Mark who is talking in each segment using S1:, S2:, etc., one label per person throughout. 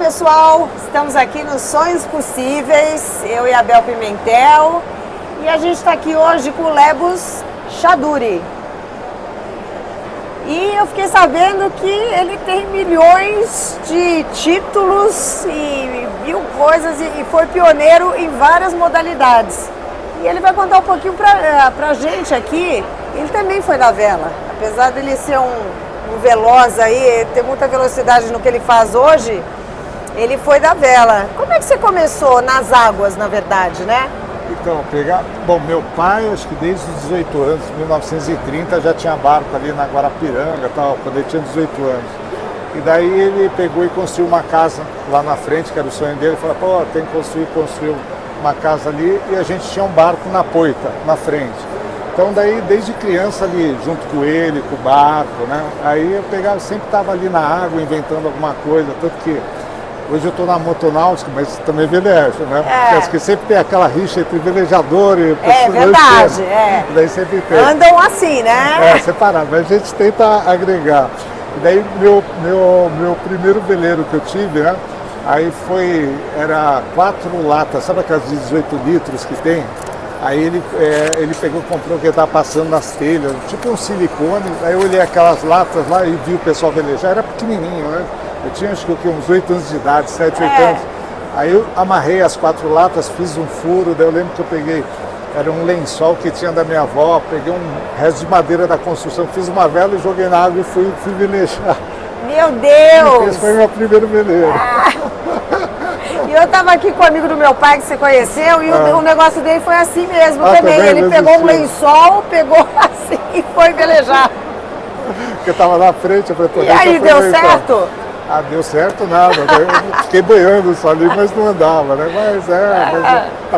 S1: pessoal, estamos aqui nos Sonhos Possíveis, eu e a Bel Pimentel, e a gente está aqui hoje com o Lebos Chaduri. E eu fiquei sabendo que ele tem milhões de títulos e mil coisas e foi pioneiro em várias modalidades. E ele vai contar um pouquinho pra gente aqui. Ele também foi da vela, apesar dele ser um veloz aí, ter muita velocidade no que ele faz hoje, ele foi da vela. Como é que você começou nas águas, na verdade, né?
S2: Então, bom, meu pai, acho que desde os 18 anos, 1930, já tinha barco ali na Guarapiranga, tal, quando ele tinha 18 anos. E daí ele pegou e construiu uma casa lá na frente, que era o sonho dele, falou, pô, tem que construir uma casa ali, e a gente tinha um barco na poita, na frente. Então daí, desde criança ali, junto com ele, com o barco, né? Aí eu pegava, sempre estava ali na água, inventando alguma coisa, tanto que hoje eu estou na motonáutica, mas também velejo, né? Porque acho que sempre tem aquela rixa entre velejador e pessoas.
S1: É verdade,
S2: Daí sempre tem.
S1: Andam assim, né?
S2: Separado, mas a gente tenta agregar. E daí meu primeiro veleiro que eu tive, né? Aí era 4 latas, sabe aquelas de 18 litros que tem? Aí ele pegou, comprou o que estava passando nas telhas, tipo um silicone. Aí eu olhei aquelas latas lá e vi o pessoal velejar, era pequenininho, né? Eu tinha acho que uns 8 anos de idade, 7, 8 anos. Aí eu amarrei as 4 latas, fiz um furo, daí eu lembro que eu peguei, era um lençol que tinha da minha avó, peguei um resto de madeira da construção, fiz uma vela e joguei na água e fui velejar.
S1: Meu Deus!
S2: Esse foi meu primeiro veleiro.
S1: E eu estava aqui com um amigo do meu pai que você conheceu e o negócio dele foi assim mesmo também. Ele pegou um lençol, pegou assim e foi velejar.
S2: Porque eu estava na frente, eu falei, pô,
S1: e aí, deu certo?
S2: Ah, deu certo nada. Eu fiquei boiando só ali, mas não andava, né?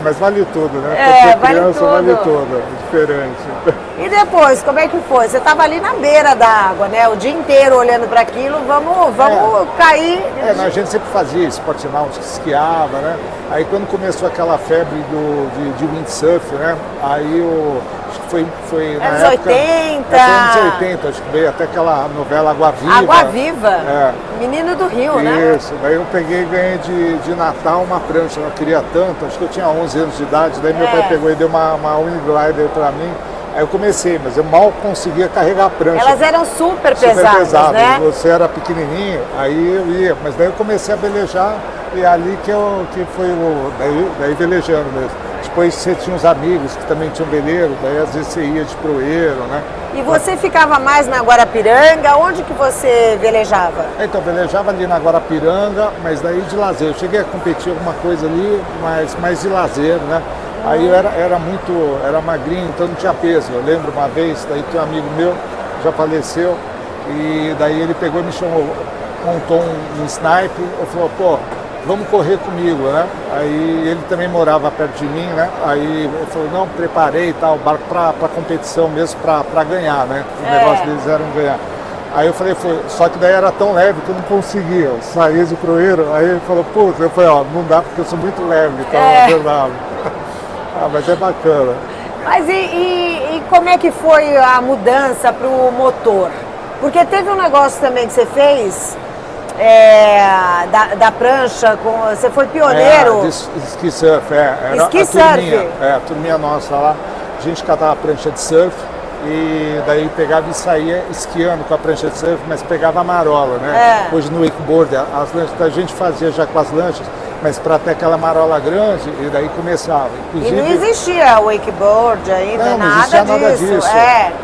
S2: Mas vale tudo, né? Porque criança vale tudo, é diferente.
S1: E depois, como é que foi? Você estava ali na beira da água, né? O dia inteiro olhando para aquilo, vamos cair.
S2: A gente sempre fazia esporte náutico, esquiava, né? Aí quando começou aquela febre de windsurf, né? Aí acho que foi na
S1: anos
S2: época...
S1: 80.
S2: Foi anos 80, acho que veio até aquela novela Água Viva.
S1: Água Viva, Menino do Rio, né?
S2: Isso, daí eu peguei e ganhei de Natal uma prancha, eu não queria tanto, acho que eu tinha 11 anos de idade, daí meu pai pegou e deu uma Uniglider pra mim. Aí eu comecei, mas eu mal conseguia carregar a prancha.
S1: Elas eram super pesadas, né?
S2: Você era pequenininho, aí eu ia. Mas daí eu comecei a velejar e ali que foi daí velejando mesmo. Depois você tinha uns amigos que também tinham veleiro, daí às vezes você ia de proeiro, né?
S1: E você ficava mais na Guarapiranga? Onde que você velejava?
S2: Então, velejava ali na Guarapiranga, mas daí de lazer. Eu cheguei a competir alguma coisa ali, mas mais de lazer, né? Aí eu era magrinho, então não tinha peso. Eu lembro uma vez, daí tem um amigo meu, já faleceu, e daí ele pegou e me chamou, montou um snipe, eu falou, pô, vamos correr comigo, né? Aí ele também morava perto de mim, né? Aí ele falou, não, preparei e tal, barco pra competição mesmo, pra ganhar, né? O negócio deles era ganhar. Aí eu falei, só que daí era tão leve que eu não conseguia sair de proeiro. Aí ele falou, putz, eu falei, não dá porque eu sou muito leve, então é verdade. Mas é bacana.
S1: Mas e como é que foi a mudança para o motor? Porque teve um negócio também que você fez da prancha, você foi pioneiro.
S2: Ski surf, era
S1: ski
S2: surf. A turminha nossa lá, a gente catava a prancha de surf e daí pegava e saía esquiando com a prancha de surf, mas pegava a marola, né? Hoje no wakeboard, as lanchas a gente fazia já com as lanchas, mas para ter aquela marola grande, e daí começava.
S1: Inclusive, e não existia wakeboard ainda,
S2: não existia nada disso.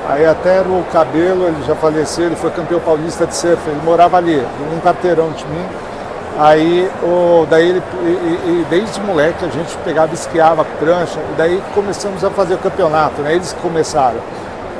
S2: Aí até era o Cabelo, ele já faleceu, ele foi campeão paulista de surf, ele morava ali, num quarteirão de mim. Aí, daí desde moleque a gente pegava e esquiava com prancha, e daí começamos a fazer o campeonato, né? Eles que começaram.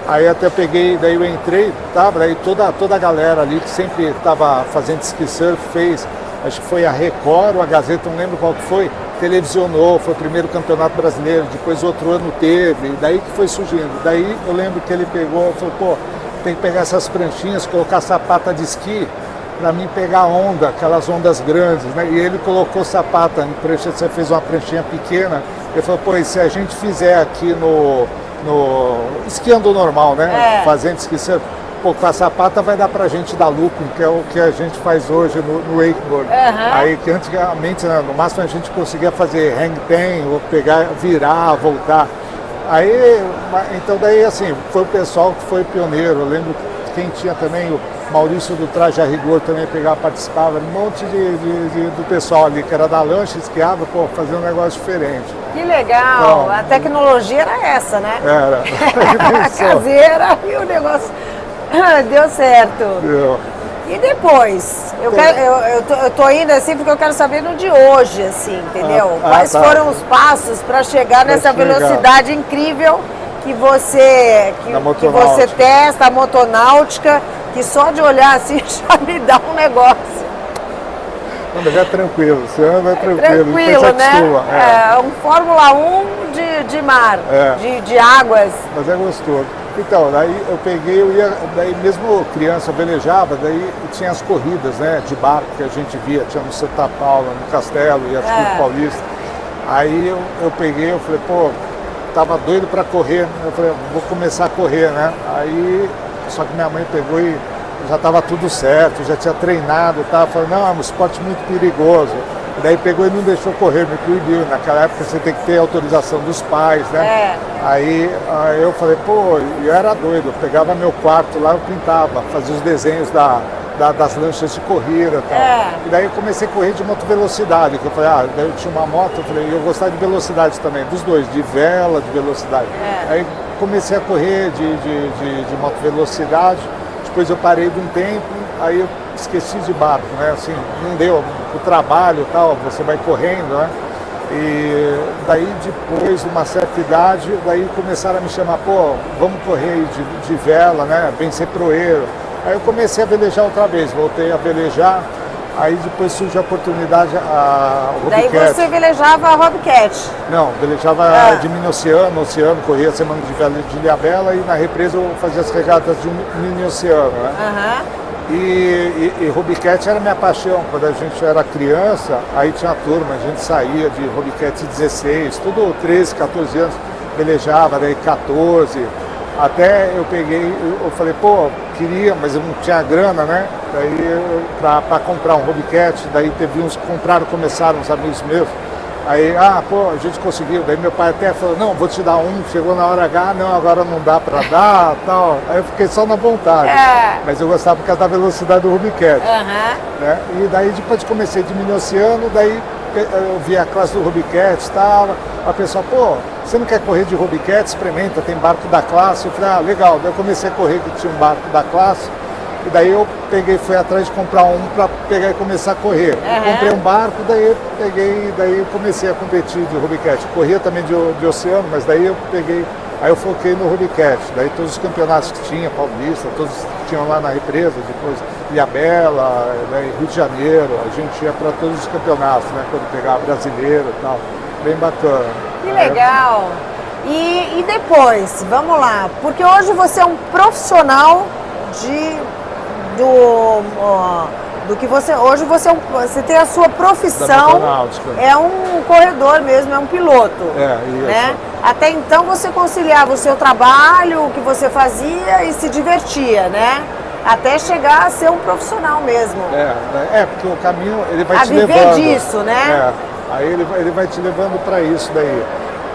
S2: Aí até peguei, daí eu entrei, daí toda a galera ali que sempre estava fazendo ski surf fez. Acho que foi a Record ou a Gazeta, não lembro qual que foi, televisionou, foi o primeiro campeonato brasileiro, depois outro ano teve, e daí que foi surgindo. Daí eu lembro que ele pegou e falou, pô, tem que pegar essas pranchinhas, colocar sapata de esqui, para mim pegar onda, aquelas ondas grandes, né? E ele colocou sapata em prancha, você fez uma pranchinha pequena, ele falou, pô, e se a gente fizer aqui no esquiando normal, né? Fazendo esqui surf, pô, com a sapata vai dar pra gente dar lucro, que é o que a gente faz hoje no wakeboard. Aí que antigamente, né, no máximo a gente conseguia fazer hang ten, ou pegar, virar, voltar. Aí, então daí assim, foi o pessoal que foi pioneiro. Eu lembro quem tinha também o Maurício do Traje a Rigor também pegava, participava, um monte do pessoal ali que era da lancha, esquiava, pô, fazia um negócio diferente.
S1: Que legal! Então, a tecnologia era essa, né?
S2: Era.
S1: Caseira e o negócio deu certo.
S2: Deu.
S1: E depois? Eu tô indo assim porque eu quero saber no de hoje, assim, entendeu? Quais foram os passos para chegar nessa velocidade incrível que você testa, a motonáutica, que só de olhar assim já me dá um negócio.
S2: Não, mas é tranquilo, você anda tranquilo.
S1: Tranquilo, né? É um Fórmula 1 de mar, de águas.
S2: Mas é gostoso. Então, daí eu peguei, daí mesmo criança velejava, daí tinha as corridas, né, de barco que a gente via, tinha no Santa Paula, no Castelo e acho que no Paulista. Aí eu peguei, eu falei, pô, tava doido para correr, eu falei, vou começar a correr, né? Aí, só que minha mãe pegou e já estava tudo certo, já tinha treinado, tava falando, não, é um esporte muito perigoso. E daí pegou e não deixou correr, me proibiu. Naquela época você tem que ter autorização dos pais, né? Aí eu falei, pô, eu era doido, eu pegava meu quarto lá, eu pintava, fazia os desenhos das lanchas de corrida e tal. E daí eu comecei a correr de motovelocidade, que eu falei, daí eu tinha uma moto, eu falei, eu gostava de velocidade também, dos dois, de vela, de velocidade. Aí comecei a correr de motovelocidade, depois eu parei de um tempo, aí eu esqueci de barco, né? Assim, não deu o trabalho e tal, você vai correndo, né? E daí depois, de uma certa idade, daí começaram a me chamar, pô, vamos correr de vela, né? Vem ser proeiro. Aí eu comecei a velejar outra vez, voltei a velejar, aí depois surgiu a oportunidade, a Hobbycat.
S1: Daí você velejava a Hobbycat?
S2: Não, velejava de mini oceano, corria a semana de vela de Ilhabela e na represa eu fazia as regatas de mini oceano, né? E Hobbycat era minha paixão. Quando a gente era criança, aí tinha a turma, a gente saía de Hobbycat 16, tudo 13, 14 anos, velejava, daí 14. Até eu peguei, eu falei, pô, queria, mas eu não tinha grana, né? Daí para comprar um Hobbycat, daí teve uns que compraram, começaram uns amigos meus. Aí, pô, a gente conseguiu. Daí meu pai até falou, não, vou te dar um. Chegou na hora H, não, agora não dá pra dar, tal. Aí eu fiquei só na vontade. Mas eu gostava por causa da velocidade do Hobbycat. Né? E daí depois comecei de mini oceano, daí eu vi a classe do Hobbycat e tal. A pessoa, pô, você não quer correr de Hobbycat? Experimenta, tem barco da classe. Eu falei, legal. Daí eu comecei a correr que tinha um barco da classe. E daí eu fui atrás de comprar um para pegar e começar a correr. Comprei um barco, daí eu comecei a competir de Hobbycat. Corria também de oceano, mas daí eu foquei no Hobbycat. Daí todos os campeonatos que tinha, Paulista, todos tinham lá na represa, depois Ilhabela, daí Rio de Janeiro, a gente ia para todos os campeonatos, né? Quando pegava brasileiro e tal. Bem bacana.
S1: Que legal! E depois, vamos lá, porque hoje você é um profissional do que você hoje você tem a sua profissão, é um corredor mesmo, é um piloto, né? Até então você conciliava o seu trabalho, o que você fazia e se divertia, né? Até chegar a ser um profissional mesmo.
S2: Porque o caminho ele vai te
S1: levando. A viver disso, né?
S2: Aí ele vai te levando para isso daí.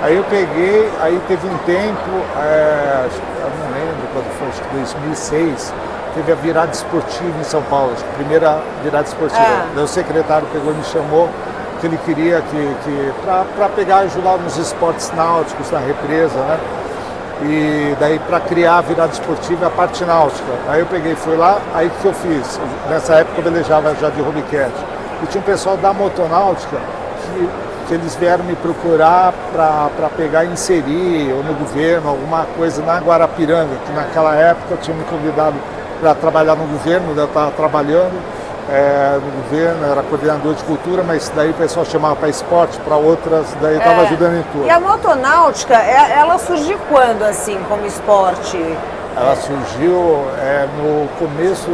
S2: Aí eu peguei, aí teve um tempo, eu não lembro quando foi, acho que 2006, teve a virada esportiva em São Paulo, a primeira virada esportiva. Daí o secretário pegou e me chamou, que ele queria para pegar e ajudar nos esportes náuticos na represa, né? E daí para criar a virada esportiva a parte náutica. Aí eu peguei, fui lá, aí o que eu fiz? Nessa época eu velejava já de Hobbycat. E tinha um pessoal da motonáutica que eles vieram me procurar para pegar e inserir, ou no governo, alguma coisa na Guarapiranga, que naquela época eu tinha me convidado para trabalhar no governo, eu estava trabalhando no governo, era coordenador de cultura, mas daí o pessoal chamava para esporte, para outras, daí eu estava ajudando em tudo.
S1: E a motonáutica, ela surgiu quando, assim, como esporte?
S2: Ela surgiu no começo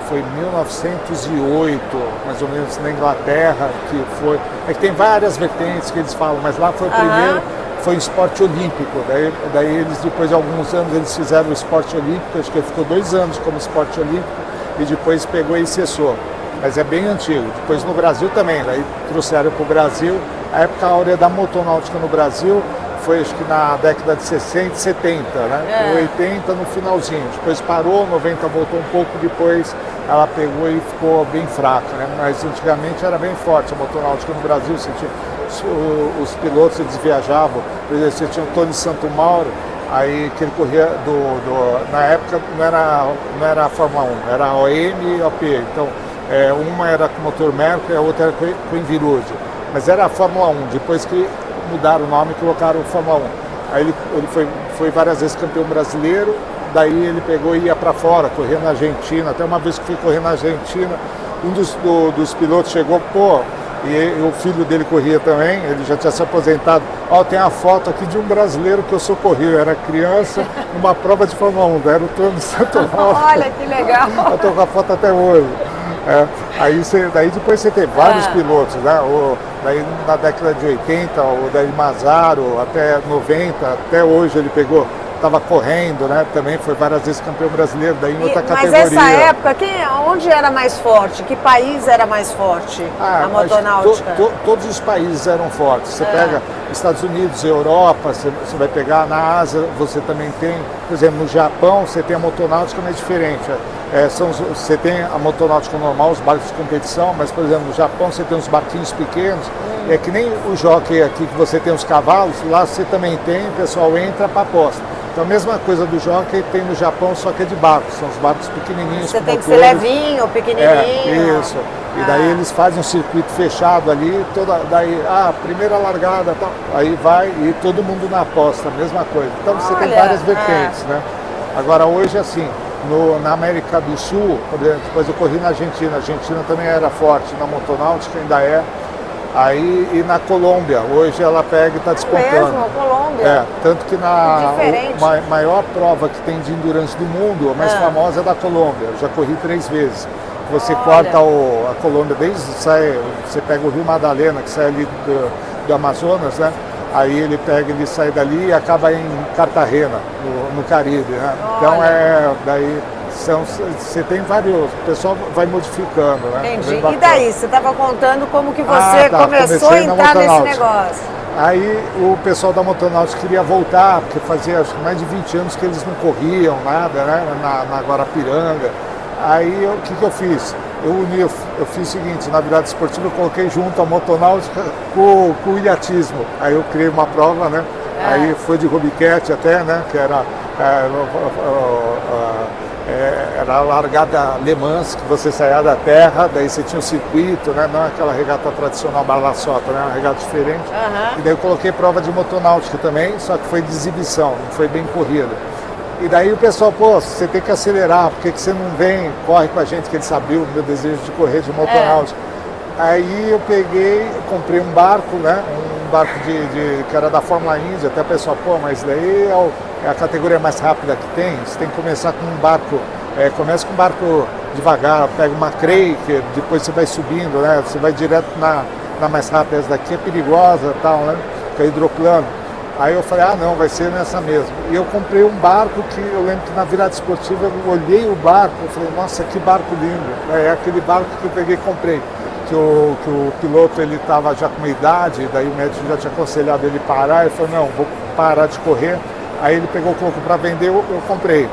S2: foi 1908, mais ou menos, na Inglaterra, que foi... É que tem várias vertentes que eles falam, mas lá foi o primeiro, foi um esporte olímpico. Daí eles, depois de alguns anos, eles fizeram o esporte olímpico, acho que ele ficou 2 anos como esporte olímpico, e depois pegou e cessou. Mas é bem antigo. Depois no Brasil também, daí trouxeram para o Brasil. A época áurea da motonáutica no Brasil foi acho que na década de 60 e 70, né? 80 no finalzinho. Depois parou, 90 voltou um pouco, depois ela pegou e ficou bem fraca, né? Mas antigamente era bem forte a motonáutica no Brasil. Você tinha, os pilotos eles viajavam, por exemplo, você tinha o Tony Santo Mauro, aí que ele corria na época não era a Fórmula 1, era a OM e a OP. Então, uma era com motor Mercury, a outra era com Envirose. Mas era a Fórmula 1, depois que mudaram o nome e colocaram Fórmula 1. Aí ele foi várias vezes campeão brasileiro, daí ele pegou e ia para fora, corria na Argentina. Até uma vez que fui correr na Argentina, um dos pilotos chegou, e o filho dele corria também, ele já tinha se aposentado. Tem a foto aqui de um brasileiro que eu socorri, eu era criança, numa prova de Fórmula 1, era o Tony Santo Mauro.
S1: Olha que legal!
S2: Eu estou com a foto até hoje. Daí depois você tem vários pilotos, né? Daí na década de 80, o Daí Mazzaro, até 90, até hoje ele pegou, estava correndo, né? Também foi várias vezes campeão brasileiro, daí em outra categoria.
S1: Mas essa época, onde era mais forte? Que país era mais forte na motonáutica?
S2: Todos os países eram fortes. Você pega Estados Unidos, Europa, você vai pegar na Ásia, você também tem, por exemplo, no Japão você tem a motonáutica, mas é diferente. Você tem a motonáutica normal, os barcos de competição, mas, por exemplo, no Japão você tem uns barquinhos pequenos, é que nem o jockey aqui que você tem os cavalos, lá você também tem, o pessoal entra para aposta. Então a mesma coisa do jockey tem no Japão, só que é de barco, são os barcos pequenininhos.
S1: Você tem que ser levinho, pequenininho.
S2: Isso. E daí eles fazem um circuito fechado ali, primeira largada, tal, aí vai e todo mundo na aposta, mesma coisa. Então você tem várias vertentes, né? Agora hoje assim, na América do Sul, por exemplo, depois eu corri na Argentina, a Argentina também era forte na motonáutica, ainda é. Aí e na Colômbia, hoje ela pega e está despontando.
S1: Mesmo, a Colômbia?
S2: Tanto que maior prova que tem de endurance do mundo, a mais famosa é da Colômbia. Eu já corri 3 vezes. Você corta a Colômbia, você pega o Rio Madalena, que sai ali do Amazonas, né? Aí ele sai dali e acaba em Cartagena, no Caribe, né? Então daí você tem vários, o pessoal vai modificando, né?
S1: Entendi. E daí, você estava contando como que você começou a entrar nesse negócio.
S2: Aí o pessoal da motonáutica queria voltar, porque fazia acho que mais de 20 anos que eles não corriam nada, né? Na Guarapiranga. Aí o que eu fiz? Eu fiz o seguinte, na virada esportiva eu coloquei junto a motonáutica com o ilhatismo. Aí eu criei uma prova, né? Aí foi de Robiquete até, né? Que era a largada Le Mans, que você saía da terra, daí você tinha um circuito, né? Não aquela regata tradicional balaçota, né? Uma regata diferente. E daí eu coloquei prova de motonáutica também, só que foi de exibição, não foi bem corrida. E daí o pessoal, você tem que acelerar, por que você não vem, corre com a gente, que ele sabia o meu desejo de correr de motonáutica. Aí eu comprei um barco, né? Um barco que era da Fórmula Indy, até o pessoal, mas daí é a categoria mais rápida que tem, você tem que começar com um barco, começa com um barco devagar, pega uma Craker, depois você vai subindo, né? Você vai direto na mais rápida, essa daqui é perigosa e tal, né? Que é hidroplano. Aí eu falei, não, vai ser nessa mesmo. E eu comprei um barco que eu lembro que na virada esportiva eu olhei o barco, eu falei, nossa, que barco lindo. É aquele barco que eu peguei e comprei. Que o piloto ele estava já com uma idade, daí o médico já tinha aconselhado ele parar, ele falou, não, vou parar de correr. Aí ele pegou, colocou para vender, eu comprei.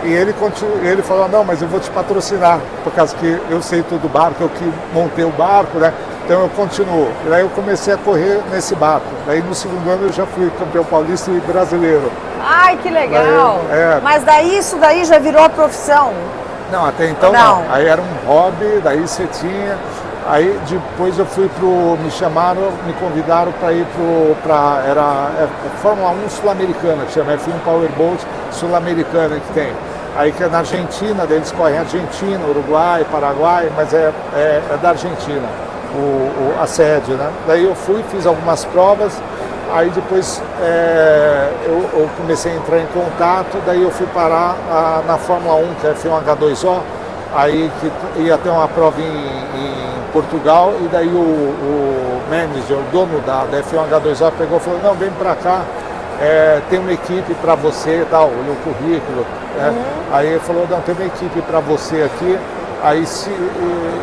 S2: E ele falou, não, mas eu vou te patrocinar, por causa que eu sei tudo do barco, eu que montei o barco, né? Então eu continuo. E daí eu comecei a correr nesse barco. Daí no segundo ano eu já fui campeão paulista e brasileiro.
S1: Ai, que legal! Mas daí isso daí já virou a profissão?
S2: Não, até então não. Aí era um hobby, daí você tinha. Aí depois eu fui me convidaram para ir era Fórmula 1 Sul-Americana, que chama F1 Powerboat Sul-Americana que tem. Aí que é na Argentina, daí eles correm Argentina, Uruguai, Paraguai, mas é da Argentina, a sede, né? Daí eu fiz algumas provas, aí depois eu comecei a entrar em contato, daí eu fui parar na Fórmula 1, que é a F1 H2O, aí que ia ter uma prova em Portugal, e daí o manager, o dono da F1H2O pegou e falou, não, vem para cá, tem uma equipe para você e tal, olhou o currículo, aí ele falou, não, tem uma equipe para você aqui,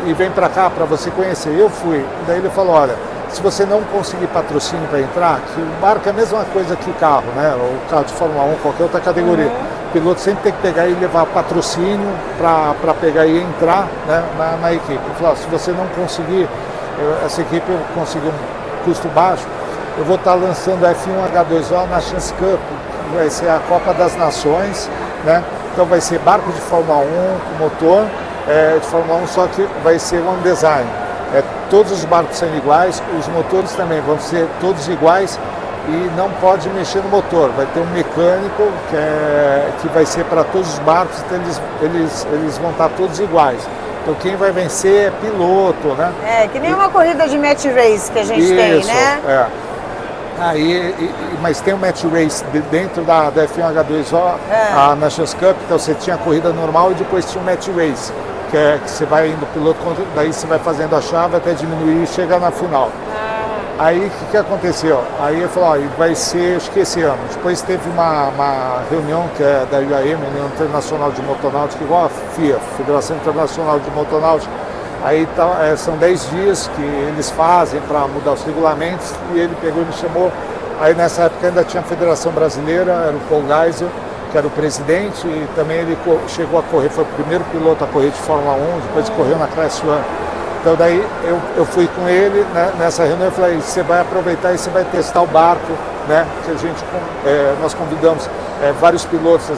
S2: e vem para cá para você conhecer. Eu fui, daí ele falou, olha, se você não conseguir patrocínio para entrar, que o barco é a mesma coisa que carro, né? O carro de Fórmula 1, qualquer outra categoria. O piloto sempre tem que pegar e levar patrocínio para pegar e entrar, né, na equipe. Ele falou, se você não conseguir, essa equipe eu consegui um custo baixo, eu vou estar lançando a F1H2O na Chance Cup, que vai ser a Copa das Nações, né? Então vai ser barco de Fórmula 1 com motor de Fórmula 1, só que vai ser one design. Todos os barcos são iguais, os motores também vão ser todos iguais e não pode mexer no motor. Vai ter um mecânico que vai ser para todos os barcos, então eles vão estar todos iguais. Então quem vai vencer é piloto, né?
S1: Que nem uma corrida de match race que a gente tem, né?
S2: Mas tem um match race dentro da F1H2O, a Nations Cup, então você tinha a corrida normal e depois tinha um match race. Que você vai indo piloto, daí você vai fazendo a chave até diminuir e chegar na final. Aí o que aconteceu? Aí ele falou, vai ser, acho que esse ano. Depois teve uma reunião que é da UAM, União Internacional de Motonáutica, igual a FIA, Federação Internacional de Motonáutica. Aí são 10 dias que eles fazem para mudar os regulamentos, e ele pegou e me chamou. Aí nessa época ainda tinha a Federação Brasileira, era o Paul Geisel, que era o presidente, e também ele chegou a correr, foi o primeiro piloto a correr de Fórmula 1, depois correu na Class 1. Então daí eu fui com ele, né, nessa reunião, eu falei, você vai aproveitar e você vai testar o barco, né, que nós convidamos vários pilotos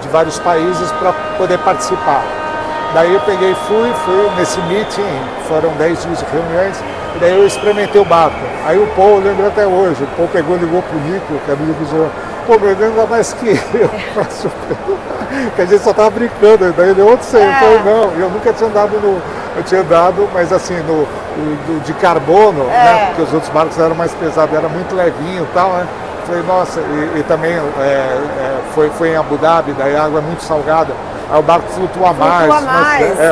S2: de vários países para poder participar. Daí eu peguei e fui nesse meeting, foram 10 dias de reuniões, e daí eu experimentei o barco. Aí o Paul, eu lembro até hoje, o Paul pegou e ligou pro Nico, que é amigo do João, pô, meu Deus, ainda mais que eu faço, que a gente só tava brincando, daí ele, onde você? Eu falei, não, eu nunca tinha andado eu tinha andado, mas assim, de carbono, né, porque os outros barcos eram mais pesados, era muito levinho e tal, né, falei, nossa, e também foi em Abu Dhabi, daí a água é muito salgada, aí o barco flutua mais.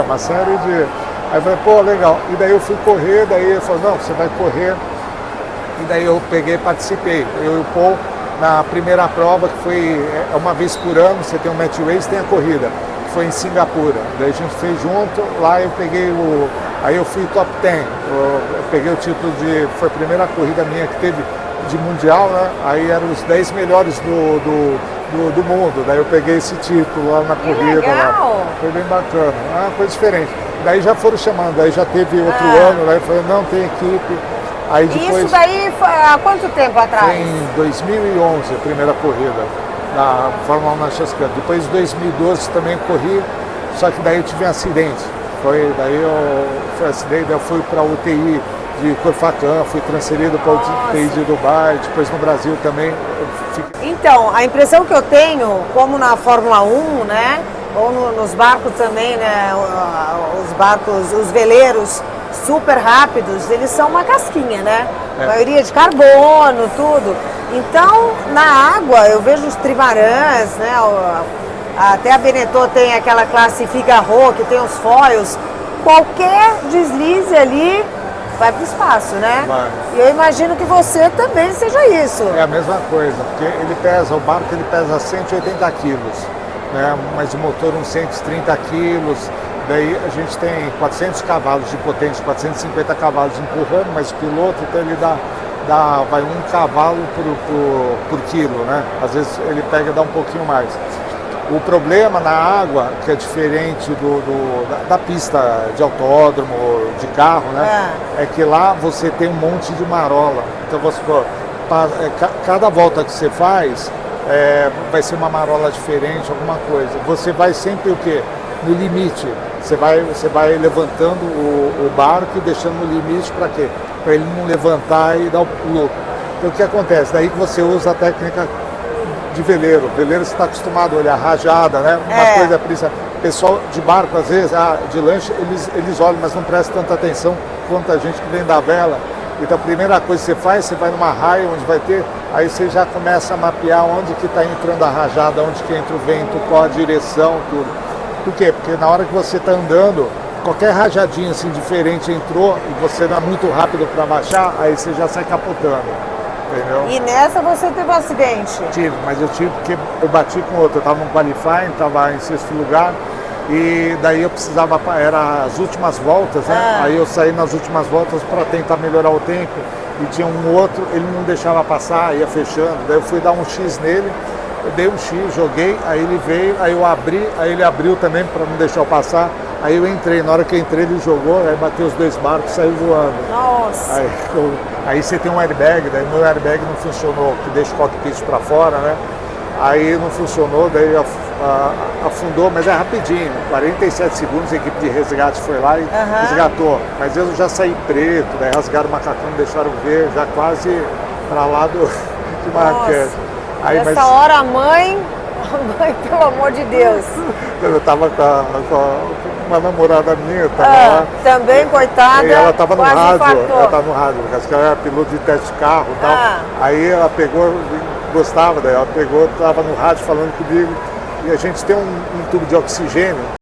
S2: Uma série de... Aí eu falei, pô, legal, e daí eu fui correr, daí ele falou, não, você vai correr, e daí eu peguei e participei, eu e o Paul, na primeira prova, que foi uma vez por ano, você tem um match race, tem a corrida, que foi em Singapura. Daí a gente fez junto, lá eu peguei aí eu fui top 10, eu peguei o título foi a primeira corrida minha que teve de mundial, né? Aí eram os 10 melhores do mundo, daí eu peguei esse título lá na corrida. Lá. Foi bem bacana, uma coisa diferente. Daí já foram chamando, daí já teve outro ano, daí falou, não, tem equipe. Aí depois,
S1: isso daí foi há quanto tempo atrás?
S2: Foi em 2011 a primeira corrida da Fórmula 1 na Chance Cup. Depois em 2012 também corri, só que daí eu tive um acidente. Daí eu fui para a UTI de Corfacã, fui transferido para a UTI de Dubai, depois no Brasil também.
S1: Então, a impressão que eu tenho, como na Fórmula 1, né, ou nos barcos também, né, os veleiros super rápidos, eles são uma casquinha, né? A maioria de carbono, tudo. Então, na água, eu vejo os trimarãs, né? Até a Benetton tem aquela classe Figaro, que tem os foils. Qualquer deslize ali vai para o espaço, né?
S2: Vai.
S1: E eu imagino que você também seja isso.
S2: É a mesma coisa, porque o barco pesa 180 quilos, né? Mas o motor uns 130 quilos. Daí a gente tem 400 cavalos de potência, 450 cavalos empurrando, mas o piloto, então ele vai 1 cavalo por quilo, né? Às vezes ele dá um pouquinho mais. O problema na água, que é diferente da pista de autódromo, de carro, né? É que lá você tem um monte de marola. Então, cada volta que você faz, vai ser uma marola diferente, alguma coisa. Você vai sempre o quê? No limite. Você vai levantando o barco e deixando no limite para quê? Para ele não levantar e dar o pulo. Então o que acontece? Daí que você usa a técnica de veleiro. Veleiro você está acostumado a olhar rajada, né? Uma coisa principal. Pessoal de barco, às vezes, de lanche, eles olham, mas não prestam tanta atenção quanto a gente que vem da vela. Então a primeira coisa que você faz, você vai numa raia onde vai ter, aí você já começa a mapear onde que está entrando a rajada, onde que entra o vento, qual a direção, tudo. Por quê? Porque na hora que você está andando, qualquer rajadinha assim diferente entrou e você não é muito rápido para baixar, aí você já sai capotando, entendeu?
S1: E nessa você teve um acidente?
S2: Tive, mas eu tive porque eu bati com outro. Eu estava no qualifying, estava em 6º lugar e daí eu precisava, era as últimas voltas, né? Aí eu saí nas últimas voltas para tentar melhorar o tempo e tinha um outro, ele não deixava passar, ia fechando, daí eu fui dar um X nele, eu dei um X, joguei, aí ele veio, aí eu abri, aí ele abriu também para não deixar eu passar, aí eu entrei, na hora que eu entrei ele jogou, aí bateu os 2 barcos e saiu voando.
S1: Nossa!
S2: Aí você tem um airbag, daí meu airbag não funcionou, que deixa o cockpit para fora, né? Aí não funcionou, daí afundou, mas é rapidinho, 47 segundos, a equipe de resgate foi lá e resgatou. Mas eu já saí preto, daí rasgaram o macacão, deixaram ver, já quase para lá de Marrakech.
S1: Aí, nessa hora a mãe, pelo amor de Deus.
S2: Eu tava com uma namorada minha, tava lá.
S1: Também, coitada.
S2: E ela tava no rádio,
S1: infartou.
S2: ela tava no rádio, porque ela era piloto de teste de carro e tal. Aí ela pegou, gostava, daí ela pegou, tava no rádio falando comigo, e a gente tem um tubo de oxigênio.